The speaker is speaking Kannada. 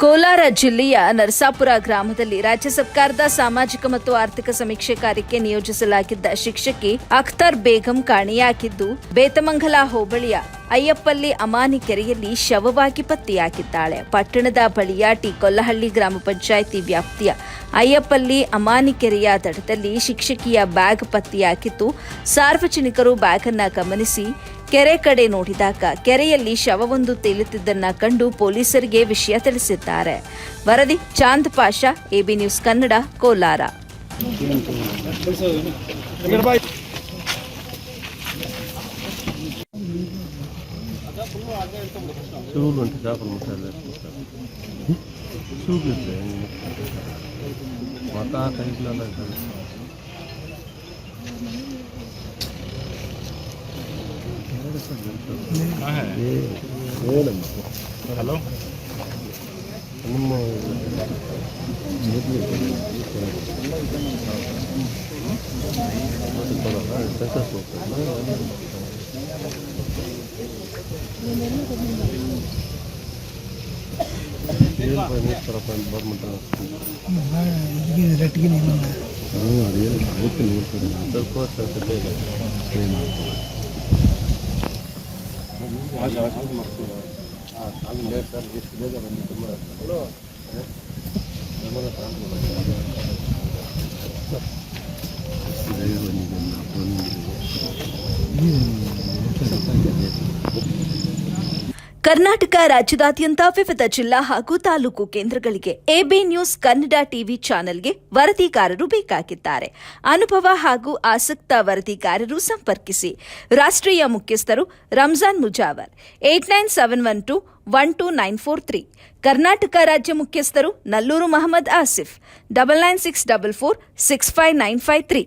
ಕೋಲಾರ ಜಿಲ್ಲೆಯ ನರಸಾಪುರ ಗ್ರಾಮದಲ್ಲಿ ರಾಜ್ಯ ಸರ್ಕಾರದ ಸಾಮಾಜಿಕ ಮತ್ತು ಆರ್ಥಿಕ ಸಮೀಕ್ಷೆ ಕಾರ್ಯಕ್ಕೆ ನಿಯೋಜಿಸಲಾಗಿದ್ದ ಶಿಕ್ಷಕಿ ಅಖ್ತರ್ ಬೇಗಂ ಕಾಣೆಯಾಗಿದ್ದು, ಬೇತಮಂಗಲ ಹೋಬಳಿಯ ಅಯ್ಯಪ್ಪಲ್ಲಿ ಅಮಾನಿ ಕೆರೆಯಲ್ಲಿ ಶವವಾಗಿ ಪತ್ತೆಯಾಗಿದ್ದಾಳೆ. ಪಟ್ಟಣದ ಬಳಿಯ ಕೊಲ್ಲಹಳ್ಳಿ ಗ್ರಾಮ ಪಂಚಾಯಿತಿ ವ್ಯಾಪ್ತಿಯ ಅಯ್ಯಪ್ಪಲ್ಲಿ ಅಮಾನಿ ಕೆರೆಯ ದಡದಲ್ಲಿ ಶಿಕ್ಷಕಿಯ ಬ್ಯಾಗ್ ಪತ್ತೆಯಾಗಿದ್ದು, ಸಾರ್ವಜನಿಕರು ಬ್ಯಾಗ್ ಅನ್ನು ಗಮನಿಸಿ ಕೆರೆ ಕಡೆ ನೋಡಿದಾಗ ಕೆರೆಯಲ್ಲಿ ಶವವೊಂದು ತೇಲುತ್ತಿದ್ದನ್ನ ಕಂಡು ಪೊಲೀಸರಿಗೆ ವಿಷಯ ತಿಳಿಸಿದ್ದಾರೆ. ವರದಿ Chand Pasha, AB news Kannada, Kolar. Hello Karnataka ರಾಜ್ಯದಾದ್ಯಂತ ವಿವಿಧ ಜಿಲ್ಲಾ ಹಾಗೂ ತಾಲೂಕು ಕೇಂದ್ರಗಳಿಗೆ ಎಬಿ ನ್ಯೂಸ್ ಕನ್ನಡ ಟಿವಿ ಚಾನೆಲ್ಗೆ ವರದಿಗಾರರು ಬೇಕಾಗಿದ್ದಾರೆ. ಅನುಭವ ಹಾಗೂ ಆಸಕ್ತ ವರದಿಗಾರರು ಸಂಪರ್ಕಿಸಿ. ರಾಷ್ಟ್ರೀಯ ಮುಖ್ಯಸ್ಥರು ರಂಜಾನ್ ಮುಜಾವರ್ 8971212943. ಕರ್ನಾಟಕ ರಾಜ್ಯ ಮುಖ್ಯಸ್ಥರು ನಲ್ಲೂರು ಮಹಮ್ಮದ್ ಆಸಿಫ್ 9964465953.